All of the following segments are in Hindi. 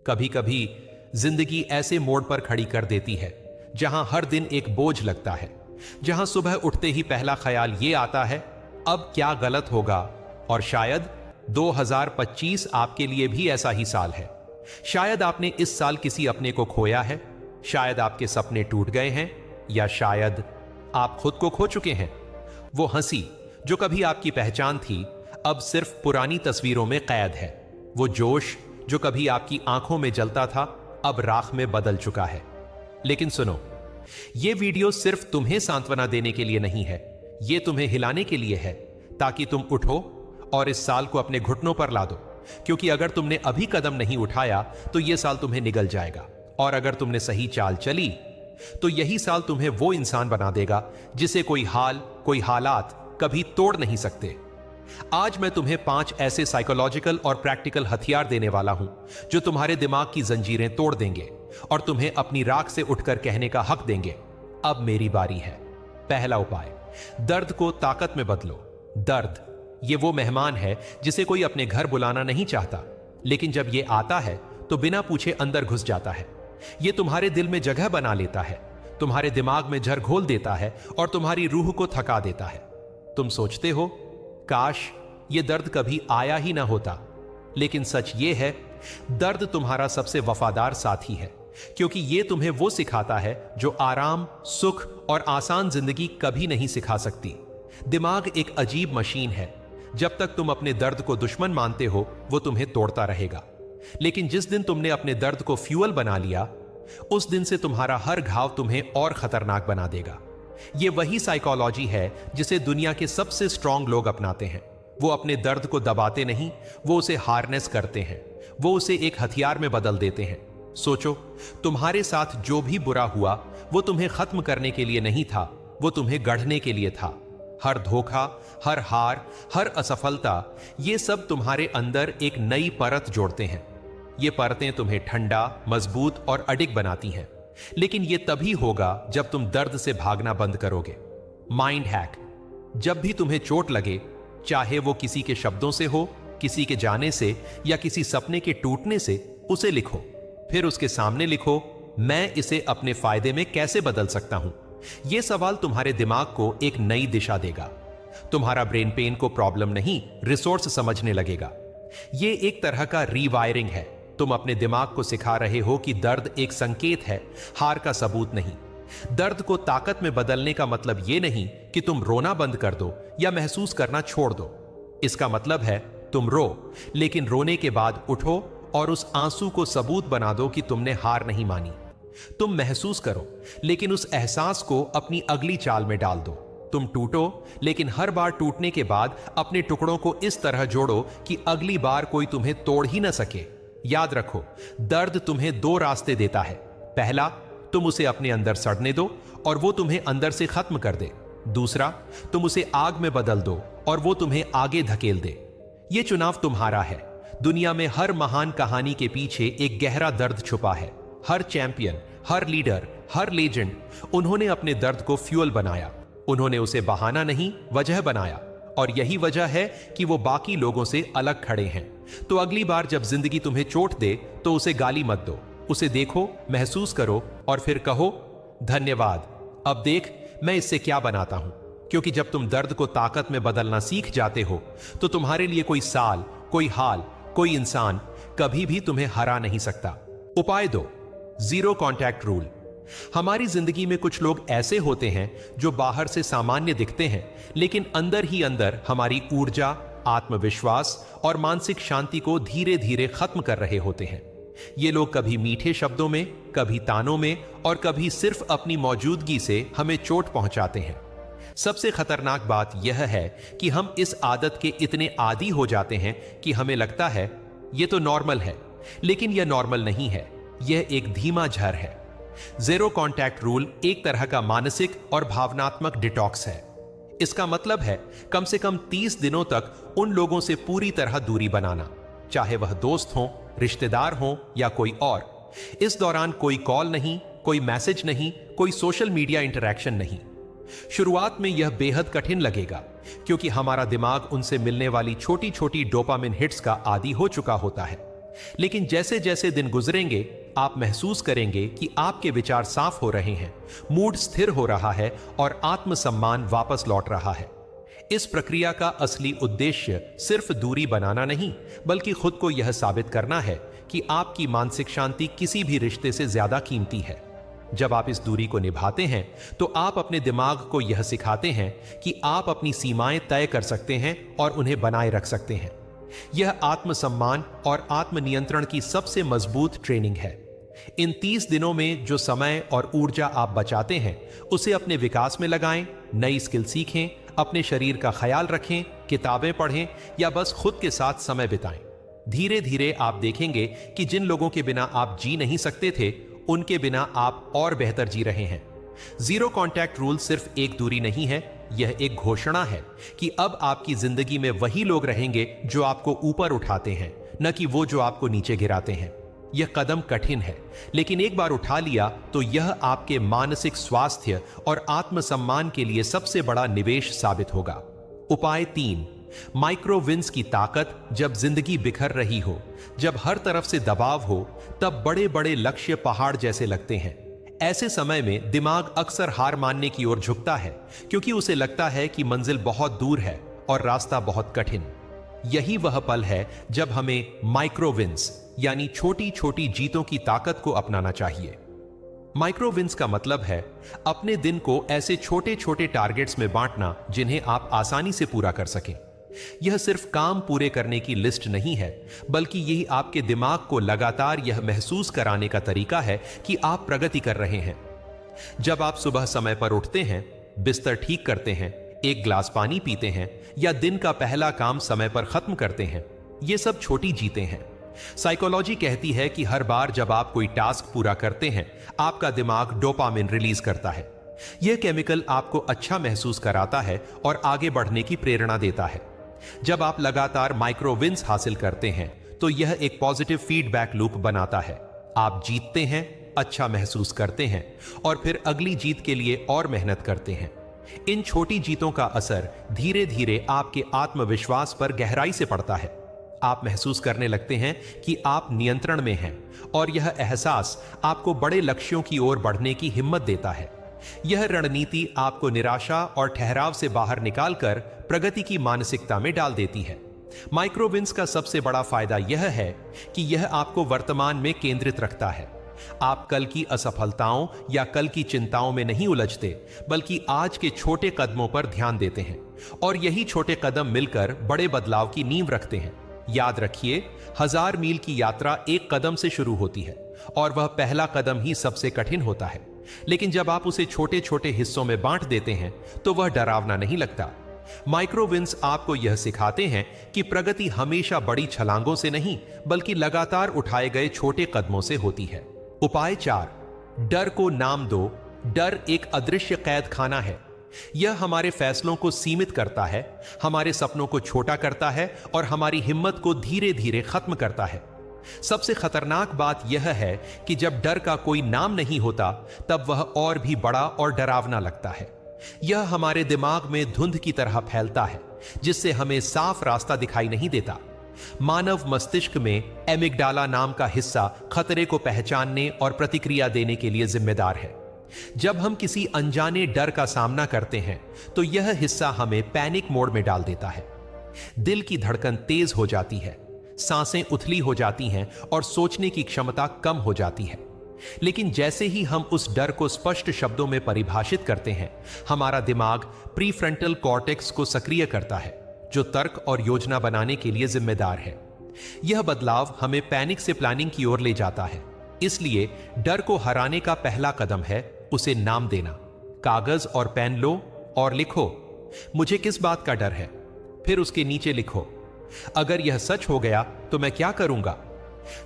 कभी कभी जिंदगी ऐसे मोड़ पर खड़ी कर देती है जहां हर दिन एक बोझ लगता है, जहां सुबह उठते ही पहला ख्याल यह आता है अब क्या गलत होगा। और शायद 2025 आपके लिए भी ऐसा ही साल है। शायद आपने इस साल किसी अपने को खोया है, शायद आपके सपने टूट गए हैं, या शायद आप खुद को खो चुके हैं। वो हंसी जो कभी आपकी पहचान थी अब सिर्फ पुरानी तस्वीरों में कैद है। वो जोश जो कभी आपकी आंखों में जलता था अब राख में बदल चुका है। लेकिन सुनो, यह वीडियो सिर्फ तुम्हें सांत्वना देने के लिए नहीं है, यह तुम्हें हिलाने के लिए है, ताकि तुम उठो और इस साल को अपने घुटनों पर ला दो। क्योंकि अगर तुमने अभी कदम नहीं उठाया तो यह साल तुम्हें निगल जाएगा, और अगर तुमने सही चाल चली तो यही साल तुम्हें वो इंसान बना देगा जिसे कोई हाल, कोई हालात कभी तोड़ नहीं सकते। आज मैं तुम्हें 5 ऐसे साइकोलॉजिकल और प्रैक्टिकल हथियार देने वाला हूं जो तुम्हारे दिमाग की जंजीरें तोड़ देंगे और तुम्हें अपनी राख से उठकर कहने का हक देंगे अब मेरी बारी है। पहला उपाय, दर्द को ताकत में बदलो। दर्द ये वो मेहमान है जिसे कोई अपने घर बुलाना नहीं चाहता, लेकिन जब ये आता है तो बिना पूछे अंदर घुस जाता है। ये तुम्हारे दिल में जगह बना लेता है, तुम्हारे दिमाग में जहर घोल देता है और तुम्हारी रूह को थका देता है। तुम सोचते हो काश ये दर्द कभी आया ही ना होता, लेकिन सच ये है दर्द तुम्हारा सबसे वफादार साथी है, क्योंकि ये तुम्हें वो सिखाता है जो आराम, सुख और आसान जिंदगी कभी नहीं सिखा सकती। दिमाग एक अजीब मशीन है, जब तक तुम अपने दर्द को दुश्मन मानते हो वो तुम्हें तोड़ता रहेगा, लेकिन जिस दिन तुमने अपने दर्द को फ्यूल बना लिया उस दिन से तुम्हारा हर घाव तुम्हें और खतरनाक बना देगा। यह वही साइकोलॉजी है जिसे दुनिया के सबसे स्ट्रांग लोग अपनाते हैं। वो अपने दर्द को दबाते नहीं, वो उसे हार्नेस करते हैं, वो उसे एक हथियार में बदल देते हैं। सोचो, तुम्हारे साथ जो भी बुरा हुआ वो तुम्हें खत्म करने के लिए नहीं था, वो तुम्हें गढ़ने के लिए था। हर धोखा, हर हार, हर असफलता, ये सब तुम्हारे अंदर एक नई परत जोड़ते हैं। ये परतें तुम्हें ठंडा, मजबूत और अडिग बनाती हैं, लेकिन ये तभी होगा जब तुम दर्द से भागना बंद करोगे। माइंड हैक, जब भी तुम्हें चोट लगे, चाहे वो किसी के शब्दों से हो, किसी के जाने से या किसी सपने के टूटने से, उसे लिखो। फिर उसके सामने लिखो मैं इसे अपने फायदे में कैसे बदल सकता हूं। यह सवाल तुम्हारे दिमाग को एक नई दिशा देगा। तुम्हारा ब्रेन पेन को प्रॉब्लम नहीं, रिसोर्स समझने लगेगा। यह एक तरह का रीवायरिंग है। तुम अपने दिमाग को सिखा रहे हो कि दर्द एक संकेत है, हार का सबूत नहीं। दर्द को ताकत में बदलने का मतलब यह नहीं कि तुम रोना बंद कर दो या महसूस करना छोड़ दो। इसका मतलब है तुम रो, लेकिन रोने के बाद उठो और उस आंसू को सबूत बना दो कि तुमने हार नहीं मानी। तुम महसूस करो, लेकिन उस एहसास को अपनी अगली चाल में डाल दो। तुम टूटो, लेकिन हर बार टूटने के बाद अपने टुकड़ों को इस तरह जोड़ो कि अगली बार कोई तुम्हें तोड़ ही ना सके। याद रखो, दर्द तुम्हें 2 रास्ते देता है। पहला, तुम उसे अपने अंदर सड़ने दो और वो तुम्हें अंदर से खत्म कर दे। दूसरा, तुम उसे आग में बदल दो और वो तुम्हें आगे धकेल दे। यह चुनाव तुम्हारा है। दुनिया में हर महान कहानी के पीछे एक गहरा दर्द छुपा है। हर चैंपियन, हर लीडर, हर लेजेंड, उन्होंने अपने दर्द को फ्यूल बनाया। उन्होंने उसे बहाना नहीं, वजह बनाया। और यही वजह है कि वो बाकी लोगों से अलग खड़े हैं। तो अगली बार जब जिंदगी तुम्हें चोट दे तो उसे गाली मत दो, उसे देखो, महसूस करो और फिर कहो धन्यवाद, अब देख मैं इससे क्या बनाता हूं। क्योंकि जब तुम दर्द को ताकत में बदलना सीख जाते हो तो तुम्हारे लिए कोई साल, कोई हाल, कोई इंसान कभी भी तुम्हें हरा नहीं सकता। उपाय 2, जीरो कॉन्टैक्ट रूल। हमारी जिंदगी में कुछ लोग ऐसे होते हैं जो बाहर से सामान्य दिखते हैं, लेकिन अंदर ही अंदर हमारी ऊर्जा, आत्मविश्वास और मानसिक शांति को धीरे धीरे खत्म कर रहे होते हैं। ये लोग कभी मीठे शब्दों में, कभी तानों में और कभी सिर्फ अपनी मौजूदगी से हमें चोट पहुंचाते हैं। सबसे खतरनाक बात यह है कि हम इस आदत के इतने आदी हो जाते हैं कि हमें लगता है यह तो नॉर्मल है, लेकिन यह नॉर्मल नहीं है, यह एक धीमा झर है। जीरो कॉन्टैक्ट रूल एक तरह का मानसिक और भावनात्मक डिटॉक्स है। इसका मतलब है कम से कम 30 दिनों तक उन लोगों से पूरी तरह दूरी बनाना, चाहे वह दोस्त हो, रिश्तेदार हो या कोई और। इस दौरान कोई कॉल नहीं, कोई मैसेज नहीं, कोई सोशल मीडिया इंटरैक्शन नहीं। शुरुआत में यह बेहद कठिन लगेगा, क्योंकि हमारा दिमाग उनसे मिलने वाली छोटी छोटी डोपामिन हिट्स का आदी हो चुका होता है। लेकिन जैसे जैसे दिन गुजरेंगे आप महसूस करेंगे कि आपके विचार साफ हो रहे हैं, मूड स्थिर हो रहा है और आत्मसम्मान वापस लौट रहा है। इस प्रक्रिया का असली उद्देश्य सिर्फ दूरी बनाना नहीं, बल्कि खुद को यह साबित करना है कि आपकी मानसिक शांति किसी भी रिश्ते से ज्यादा कीमती है। जब आप इस दूरी को निभाते हैं तो आप अपने दिमाग को यह सिखाते हैं कि आप अपनी सीमाएं तय कर सकते हैं और उन्हें बनाए रख सकते हैं। यह आत्मसम्मान और आत्मनियंत्रण की सबसे मजबूत ट्रेनिंग है। इन 30 दिनों में जो समय और ऊर्जा आप बचाते हैं उसे अपने विकास में लगाएं, नई स्किल सीखें, अपने शरीर का ख्याल रखें, किताबें पढ़ें या बस खुद के साथ समय बिताएं। धीरे धीरे आप देखेंगे कि जिन लोगों के बिना आप जी नहीं सकते थे, उनके बिना आप और बेहतर जी रहे हैं। जीरो कॉन्टैक्ट रूल सिर्फ एक दूरी नहीं है, यह एक घोषणा है कि अब आपकी जिंदगी में वही लोग रहेंगे जो आपको ऊपर उठाते हैं, न कि वो जो आपको नीचे गिराते हैं। यह कदम कठिन है, लेकिन एक बार उठा लिया तो यह आपके मानसिक स्वास्थ्य और आत्मसम्मान के लिए सबसे बड़ा निवेश साबित होगा। उपाय 3, माइक्रो विन्स की ताकत। जब जिंदगी बिखर रही हो, जब हर तरफ से दबाव हो, तब बड़े बड़े लक्ष्य पहाड़ जैसे लगते हैं। ऐसे समय में दिमाग अक्सर हार मानने की ओर झुकता है, क्योंकि उसे लगता है कि मंजिल बहुत दूर है और रास्ता बहुत कठिन। यही वह पल है जब हमें माइक्रो विन्स यानी छोटी छोटी जीतों की ताकत को अपनाना चाहिए। माइक्रो विन्स का मतलब है अपने दिन को ऐसे छोटे छोटे टारगेट्स में बांटना जिन्हें आप आसानी से पूरा कर सकें। यह सिर्फ काम पूरे करने की लिस्ट नहीं है, बल्कि यही आपके दिमाग को लगातार यह महसूस कराने का तरीका है कि आप प्रगति कर रहे हैं। जब आप सुबह समय पर उठते हैं, बिस्तर ठीक करते हैं, एक ग्लास पानी पीते हैं या दिन का पहला काम समय पर खत्म करते हैं, ये सब छोटी जीतें हैं। साइकोलॉजी कहती है कि हर बार जब आप कोई टास्क पूरा करते हैं, आपका दिमाग डोपामिन रिलीज करता है। यह केमिकल आपको अच्छा महसूस कराता है और आगे बढ़ने की प्रेरणा देता है। जब आप लगातार माइक्रो विन्स हासिल करते हैं तो यह एक पॉजिटिव फीडबैक लूप बनाता है। आप जीतते हैं, अच्छा महसूस करते हैं और फिर अगली जीत के लिए और मेहनत करते हैं। इन छोटी जीतों का असर धीरे धीरे आपके आत्मविश्वास पर गहराई से पड़ता है। आप महसूस करने लगते हैं कि आप नियंत्रण में हैं और यह एहसास आपको बड़े लक्ष्यों की ओर बढ़ने की हिम्मत देता है। यह रणनीति आपको निराशा और ठहराव से बाहर निकालकर प्रगति की मानसिकता में डाल देती है। माइक्रो विन्स का सबसे बड़ा फायदा यह है कि यह आपको वर्तमान में केंद्रित रखता है। आप कल की असफलताओं या कल की चिंताओं में नहीं उलझते, बल्कि आज के छोटे कदमों पर ध्यान देते हैं और यही छोटे कदम मिलकर बड़े बदलाव की नींव रखते हैं। याद रखिए, 1000 मील की यात्रा एक कदम से शुरू होती है और वह पहला कदम ही सबसे कठिन होता है। लेकिन जब आप उसे छोटे छोटे हिस्सों में बांट देते हैं तो वह डरावना नहीं लगता। माइक्रो विन्स आपको यह सिखाते हैं कि प्रगति हमेशा बड़ी छलांगों से नहीं, बल्कि लगातार उठाए गए छोटे कदमों से होती है। उपाय 4, डर को नाम दो। डर एक अदृश्य कैद खाना है। यह हमारे फैसलों को सीमित करता है, हमारे सपनों को छोटा करता है और हमारी हिम्मत को धीरे धीरे खत्म करता है। सबसे खतरनाक बात यह है कि जब डर का कोई नाम नहीं होता, तब वह और भी बड़ा और डरावना लगता है। यह हमारे दिमाग में धुंध की तरह फैलता है, जिससे हमें साफ रास्ता दिखाई नहीं देता। मानव मस्तिष्क में एमिगडाला नाम का हिस्सा खतरे को पहचानने और प्रतिक्रिया देने के लिए जिम्मेदार है। जब हम किसी अनजाने डर का सामना करते हैं तो यह हिस्सा हमें पैनिक मोड में डाल देता है। दिल की धड़कन तेज हो जाती है, सांसें उथली हो जाती हैं और सोचने की क्षमता कम हो जाती है। लेकिन जैसे ही हम उस डर को स्पष्ट शब्दों में परिभाषित करते हैं, हमारा दिमाग प्रीफ्रंटल कॉर्टेक्स को सक्रिय करता है, जो तर्क और योजना बनाने के लिए जिम्मेदार है। यह बदलाव हमें पैनिक से प्लानिंग की ओर ले जाता है। इसलिए डर को हराने का पहला कदम है उसे नाम देना। कागज और पेन लो और लिखो, मुझे किस बात का डर है। फिर उसके नीचे लिखो, अगर यह सच हो गया तो मैं क्या करूंगा।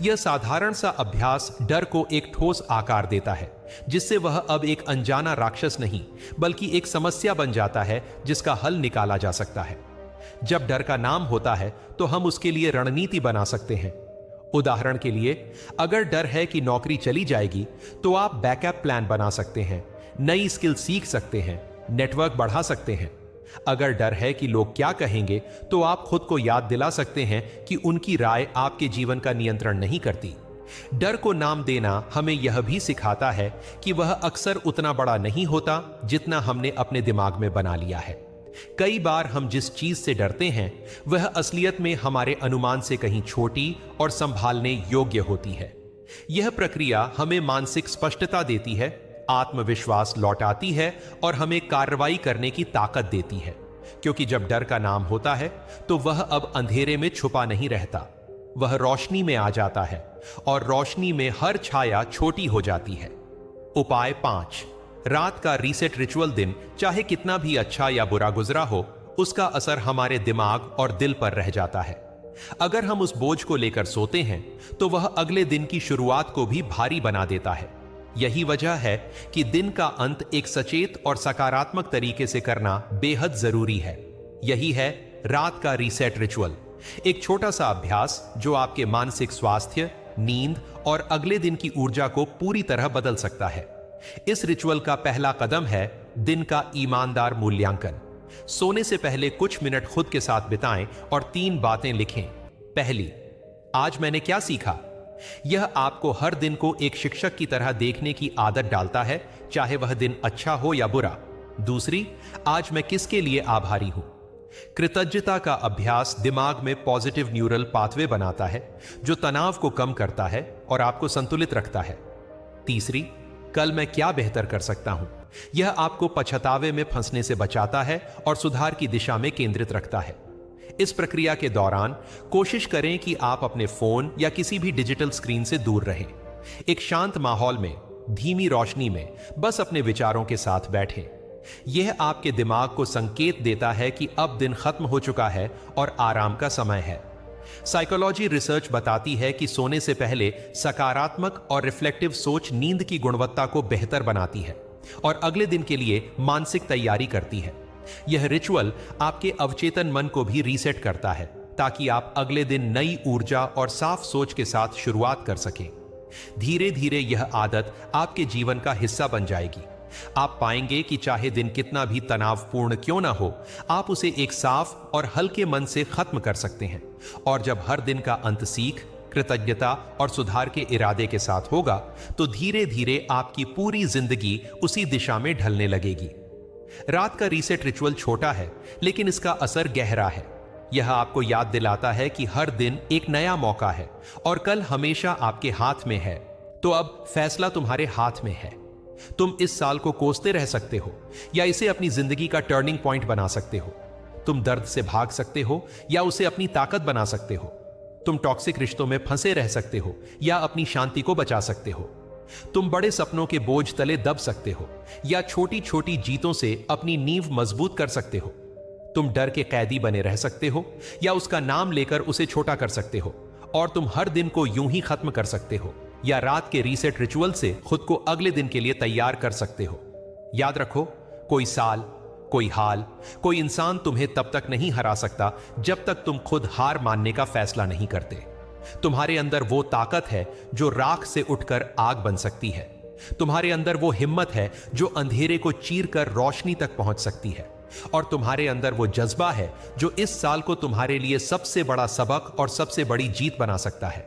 यह साधारण सा अभ्यास डर को एक ठोस आकार देता है, जिससे वह अब एक अनजाना राक्षस नहीं, बल्कि एक समस्या बन जाता है जिसका हल निकाला जा सकता है। जब डर का नाम होता है तो हम उसके लिए रणनीति बना सकते हैं। उदाहरण के लिए, अगर डर है कि नौकरी चली जाएगी, तो आप बैकअप प्लान बना सकते हैं, नई स्किल सीख सकते हैं, नेटवर्क बढ़ा सकते हैं। अगर डर है कि लोग क्या कहेंगे, तो आप खुद को याद दिला सकते हैं कि उनकी राय आपके जीवन का नियंत्रण नहीं करती। डर को नाम देना हमें यह भी सिखाता है कि वह अक्सर उतना बड़ा नहीं होता जितना हमने अपने दिमाग में बना लिया है। कई बार हम जिस चीज से डरते हैं वह असलियत में हमारे अनुमान से कहीं छोटी और संभालने योग्य होती है। यह प्रक्रिया हमें मानसिक स्पष्टता देती है, आत्मविश्वास लौटाती है और हमें कार्रवाई करने की ताकत देती है, क्योंकि जब डर का नाम होता है तो वह अब अंधेरे में छुपा नहीं रहता, वह रोशनी में आ जाता है और रोशनी में हर छाया छोटी हो जाती है। उपाय 5। रात का रीसेट रिचुअल दिन चाहे कितना भी अच्छा या बुरा गुजरा हो, उसका असर हमारे दिमाग और दिल पर रह जाता है। अगर हम उस बोझ को लेकर सोते हैं तो वह अगले दिन की शुरुआत को भी भारी बना देता है। यही वजह है कि दिन का अंत एक सचेत और सकारात्मक तरीके से करना बेहद जरूरी है। यही है रात का रीसेट रिचुअल, एक छोटा सा अभ्यास जो आपके मानसिक स्वास्थ्य, नींद और अगले दिन की ऊर्जा को पूरी तरह बदल सकता है। इस रिचुअल का पहला कदम है दिन का ईमानदार मूल्यांकन। सोने से पहले कुछ मिनट खुद के साथ बिताएं और 3 बातें लिखें। पहली, आज मैंने क्या सीखा। यह आपको हर दिन को एक शिक्षक की तरह देखने की आदत डालता है, चाहे वह दिन अच्छा हो या बुरा। दूसरी, आज मैं किसके लिए आभारी हूं। कृतज्ञता का अभ्यास दिमाग में पॉजिटिव न्यूरल पाथवे बनाता है जो तनाव को कम करता है और आपको संतुलित रखता है। तीसरी, कल मैं क्या बेहतर कर सकता हूं। यह आपको पछतावे में फंसने से बचाता है और सुधार की दिशा में केंद्रित रखता है। इस प्रक्रिया के दौरान कोशिश करें कि आप अपने फोन या किसी भी डिजिटल स्क्रीन से दूर रहें। एक शांत माहौल में, धीमी रोशनी में बस अपने विचारों के साथ बैठें। यह आपके दिमाग को संकेत देता है कि अब दिन खत्म हो चुका है और आराम का समय है। साइकोलॉजी रिसर्च बताती है कि सोने से पहले सकारात्मक और रिफ्लेक्टिव सोच नींद की गुणवत्ता को बेहतर बनाती है और अगले दिन के लिए मानसिक तैयारी करती है। यह रिचुअल आपके अवचेतन मन को भी रीसेट करता है ताकि आप अगले दिन नई ऊर्जा और साफ सोच के साथ शुरुआत कर सकें। धीरे धीरे यह आदत आपके जीवन का हिस्सा बन जाएगी। आप पाएंगे कि चाहे दिन कितना भी तनावपूर्ण क्यों ना हो, आप उसे एक साफ और हल्के मन से खत्म कर सकते हैं। और जब हर दिन का अंत सीख, कृतज्ञता और सुधार के इरादे के साथ होगा, तो धीरे धीरे आपकी पूरी जिंदगी उसी दिशा में ढलने लगेगी। रात का रीसेट रिचुअल छोटा है, लेकिन इसका असर गहरा है। यह आपको याद दिलाता है कि हर दिन एक नया मौका है और कल हमेशा आपके हाथ में है। तो अब फैसला तुम्हारे हाथ में है। तुम इस साल को कोसते रह सकते हो या इसे अपनी जिंदगी का टर्निंग पॉइंट बना सकते हो। तुम दर्द से भाग सकते हो या उसे अपनी ताकत बना सकते हो। तुम टॉक्सिक रिश्तों में फंसे रह सकते हो या अपनी शांति को बचा सकते हो। तुम बड़े सपनों के बोझ तले दब सकते हो या छोटी छोटी जीतों से अपनी नींव मजबूत कर सकते हो। तुम डर के कैदी बने रह सकते हो या उसका नाम लेकर उसे छोटा कर सकते हो। और तुम हर दिन को यूं ही खत्म कर सकते हो या रात के रीसेट रिचुअल से खुद को अगले दिन के लिए तैयार कर सकते हो। याद रखो, कोई साल, कोई हाल, कोई इंसान तुम्हें तब तक नहीं हरा सकता जब तक तुम खुद हार मानने का फैसला नहीं करते। तुम्हारे अंदर वो ताकत है जो राख से उठकर आग बन सकती है। तुम्हारे अंदर वो हिम्मत है जो अंधेरे को चीरकर रोशनी तक पहुंच सकती है। और तुम्हारे अंदर वो जज्बा है जो इस साल को तुम्हारे लिए सबसे बड़ा सबक और सबसे बड़ी जीत बना सकता है।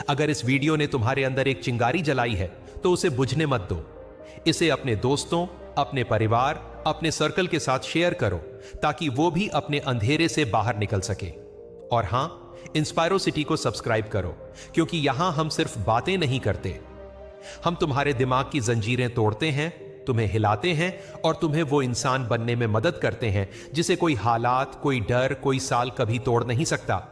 अगर इस वीडियो ने तुम्हारे अंदर एक चिंगारी जलाई है तो उसे बुझने मत दो। इसे अपने दोस्तों, अपने परिवार, अपने सर्कल के साथ शेयर करो ताकि वो भी अपने अंधेरे से बाहर निकल सके। और हां, इंस्पायरो सिटी को सब्सक्राइब करो, क्योंकि यहां हम सिर्फ बातें नहीं करते, हम तुम्हारे दिमाग की जंजीरें तोड़ते हैं, तुम्हें हिलाते हैं और तुम्हें वो इंसान बनने में मदद करते हैं जिसे कोई हालात, कोई डर, कोई साल कभी तोड़ नहीं सकता।